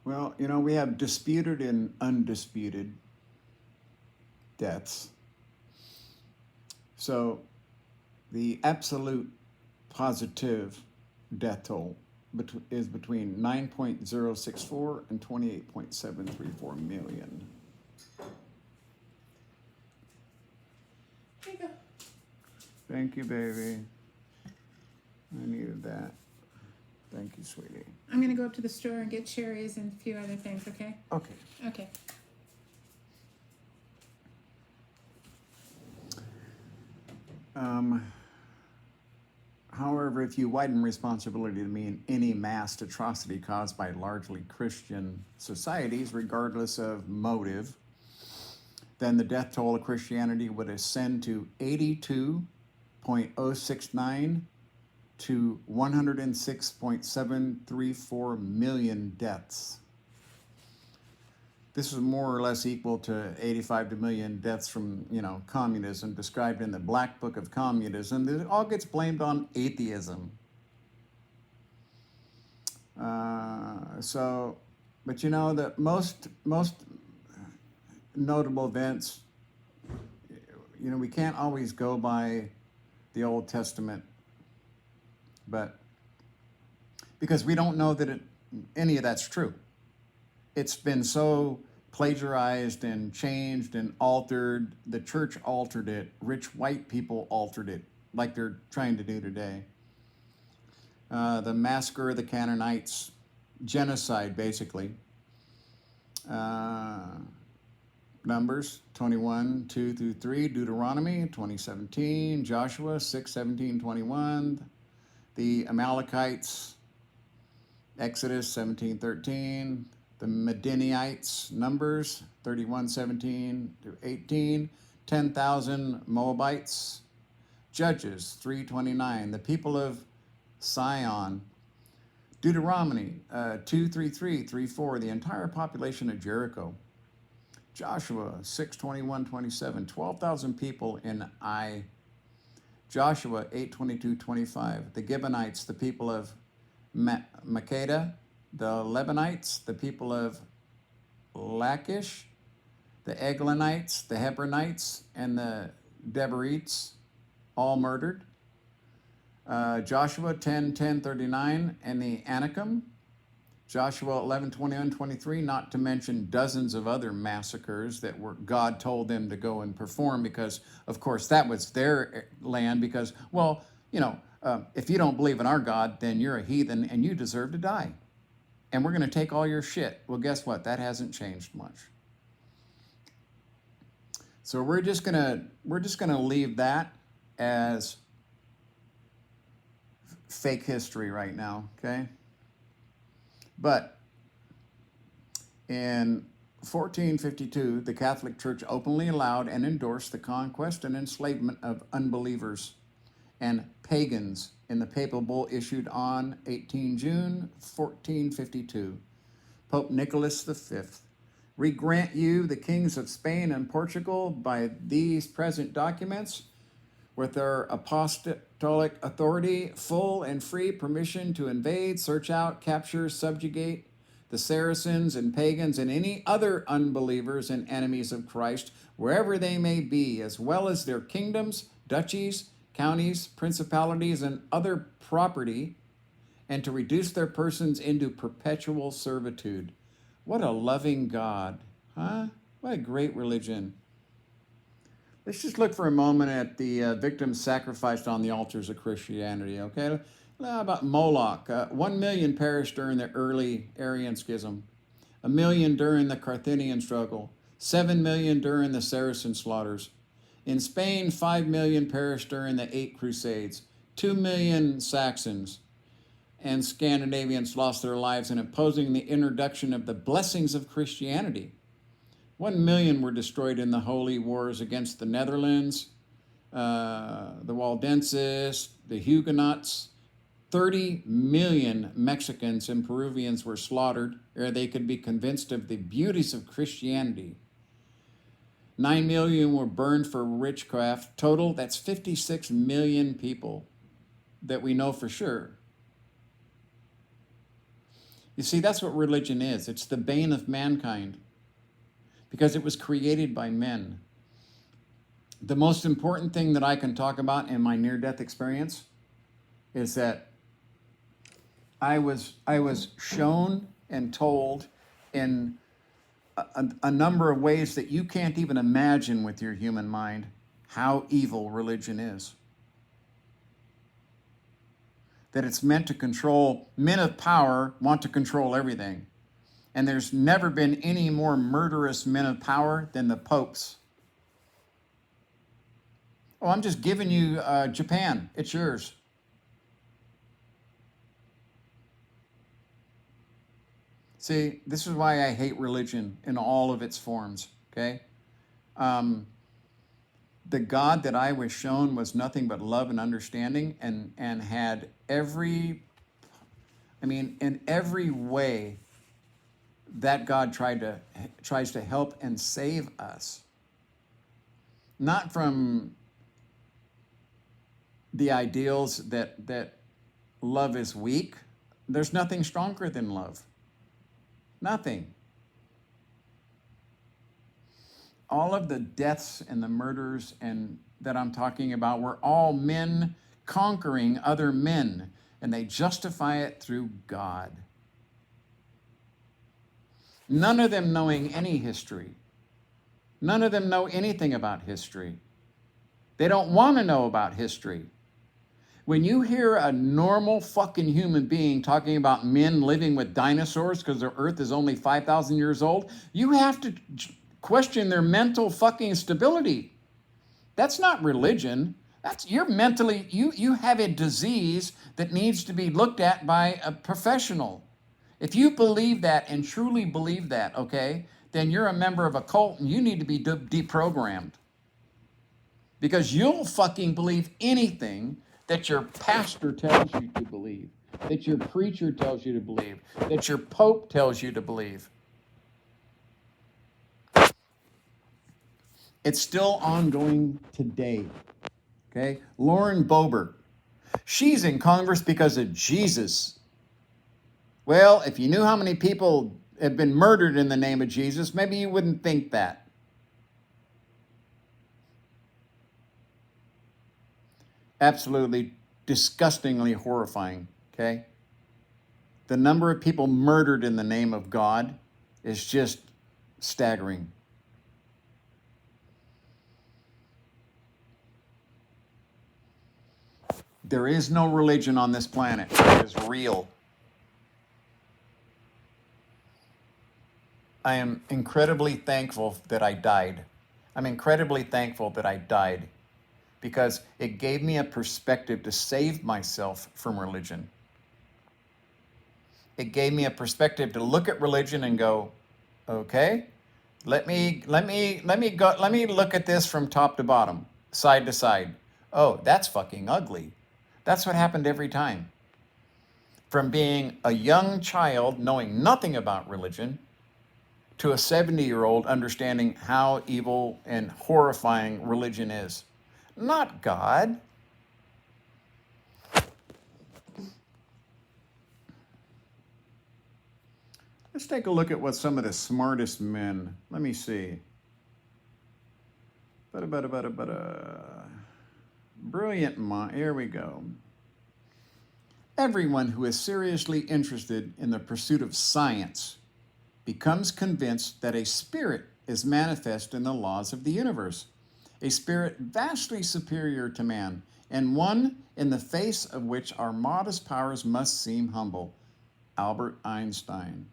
Well, we have disputed and undisputed deaths. So the absolute positive death toll is between 9.064 and 28.734 million. Here you go. Thank you, baby. I needed that. Thank you, sweetie. I'm gonna go up to the store and get cherries and a few other things, okay? Okay. Okay. However, if you widen responsibility to mean any mass atrocity caused by largely Christian societies, regardless of motive, then the death toll of Christianity would ascend to 82.069 to 106.734 million deaths. This is more or less equal to 85 million deaths from, communism, described in the Black Book of Communism. It all gets blamed on atheism. But the most notable events, we can't always go by the Old Testament, but because we don't know that any of that's true. It's been so plagiarized and changed and altered. The church altered it. Rich white people altered it, like they're trying to do today. The massacre of the Canaanites, genocide, basically. Numbers 21, 2 through 3, Deuteronomy 20:17, Joshua 6:17, 21, the Amalekites, Exodus 17:13, the Midianites, Numbers 31:17 through 18, 10,000 Moabites, Judges 3:29, the people of Sion, Deuteronomy 2:33, 3:4, the entire population of Jericho, Joshua 6:21, 27, 12,000 people in Ai, Joshua 8:22, 25, the Gibeonites, the people of Makkedah, the Lebanites, the people of Lachish, the Eglonites, the Hebronites, and the Deberites, all murdered. Joshua 10:10-39, and the Anakim, Joshua 11:21, 23, not to mention dozens of other massacres that God told them to go and perform, because, of course, that was their land, because, if you don't believe in our God, then you're a heathen and you deserve to die. And we're going to take all your shit. Well, guess what? That hasn't changed much. So we're just gonna leave that as fake history right now, okay? But in 1452, the Catholic Church openly allowed and endorsed the conquest and enslavement of unbelievers and pagans in the papal bull issued on 18 June 1452. Pope Nicholas V, we grant you, the kings of Spain and Portugal, by these present documents, with their apostolic authority, full and free permission to invade, search out, capture, subjugate the Saracens and pagans and any other unbelievers and enemies of Christ, wherever they may be, as well as their kingdoms, duchies, counties, principalities, and other property, and to reduce their persons into perpetual servitude. What a loving God, huh? What a great religion. Let's just look for a moment at the victims sacrificed on the altars of Christianity, okay? How about Moloch? 1 million perished during the early Arian schism, 1 million during the Carthaginian struggle, 7 million during the Saracen slaughters. In Spain, 5 million perished during the 8 Crusades, 2 million Saxons and Scandinavians lost their lives in opposing the introduction of the blessings of Christianity. 1 million were destroyed in the holy wars against the Netherlands, the Waldenses, the Huguenots. 30 million Mexicans and Peruvians were slaughtered ere they could be convinced of the beauties of Christianity. 9 million were burned for witchcraft. Total, that's 56 million people that we know for sure. You see, that's what religion is. It's the bane of mankind because it was created by men. The most important thing that I can talk about in my near-death experience is that I was shown and told in a number of ways that you can't even imagine with your human mind how evil religion is. That it's meant to control. Men of power want to control everything. And there's never been any more murderous men of power than the popes. Oh, I'm just giving you Japan. It's yours. See, this is why I hate religion in all of its forms, okay? The God that I was shown was nothing but love and understanding and had in every way that God tries to help and save us. Not from the ideals that love is weak. There's nothing stronger than love. Nothing. All of the deaths and the murders and that I'm talking about were all men conquering other men, and they justify it through God. None of them knowing any history. None of them know anything about history. They don't want to know about history. When you hear a normal fucking human being talking about men living with dinosaurs because the earth is only 5,000 years old, you have to question their mental fucking stability. That's not religion. You're mentally, you have a disease that needs to be looked at by a professional. If you believe that and truly believe that, okay, then you're a member of a cult and you need to be deprogrammed. Because you'll fucking believe anything that your pastor tells you to believe, that your preacher tells you to believe, that your pope tells you to believe. It's still ongoing today, okay? Lauren Boebert, she's in Congress because of Jesus. Well, if you knew how many people have been murdered in the name of Jesus, maybe you wouldn't think that. Absolutely disgustingly horrifying, okay? The number of people murdered in the name of God is just staggering. There is no religion on this planet that is real. I am incredibly thankful that I died. I'm incredibly thankful that I died because it gave me a perspective to save myself from religion. It gave me a perspective to look at religion and go, okay, let me look at this from top to bottom, side to side. Oh, that's fucking ugly. That's what happened every time. From being a young child knowing nothing about religion to a 70-year-old understanding how evil and horrifying religion is. Not God. Let's take a look at what some of the smartest men, let me see. Brilliant mind, here we go. Everyone who is seriously interested in the pursuit of science becomes convinced that a spirit is manifest in the laws of the universe, a spirit vastly superior to man, and one in the face of which our modest powers must seem humble. Albert Einstein.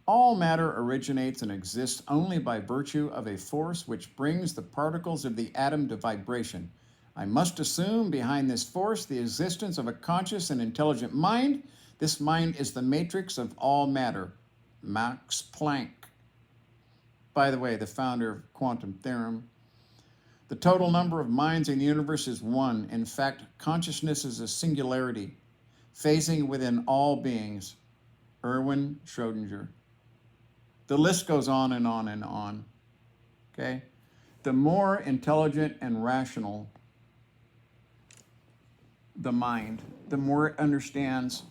All matter originates and exists only by virtue of a force which brings the particles of the atom to vibration. I must assume behind this force the existence of a conscious and intelligent mind. This mind is the matrix of all matter. Max Planck. By the way, the founder of quantum theorem. The total number of minds in the universe is one. In fact, consciousness is a singularity, phasing within all beings. Erwin Schrödinger. The list goes on and on and on. Okay? The more intelligent and rational the mind, the more it understands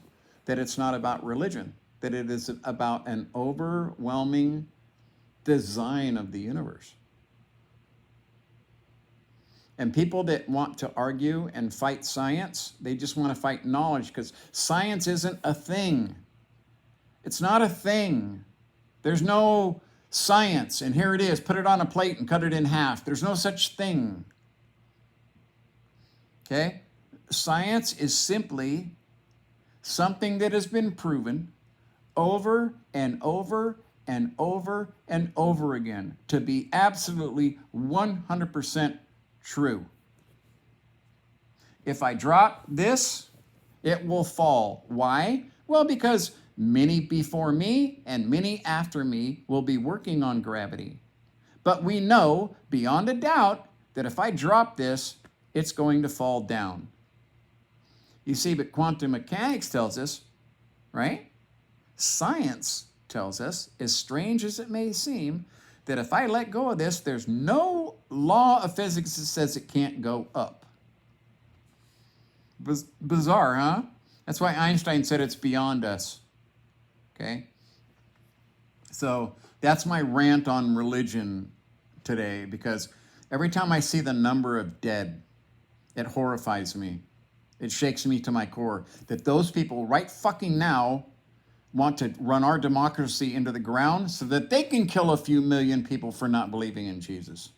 that it's not about religion, that it is about an overwhelming design of the universe. And people that want to argue and fight science, they just want to fight knowledge, because science isn't a thing. It's not a thing. There's no science, and here it is, put it on a plate and cut it in half. There's no such thing. Okay? Science is simply something that has been proven over and over and over and over again to be absolutely 100% true. If I drop this, it will fall. Why? Well, because many before me and many after me will be working on gravity. But we know beyond a doubt that if I drop this, it's going to fall down. You see, but quantum mechanics tells us, right? Science tells us, as strange as it may seem, that if I let go of this, there's no law of physics that says it can't go up. Bizarre, huh? That's why Einstein said it's beyond us. Okay? So that's my rant on religion today, because every time I see the number of dead, it horrifies me. It shakes me to my core that those people right fucking now want to run our democracy into the ground so that they can kill a few million people for not believing in Jesus.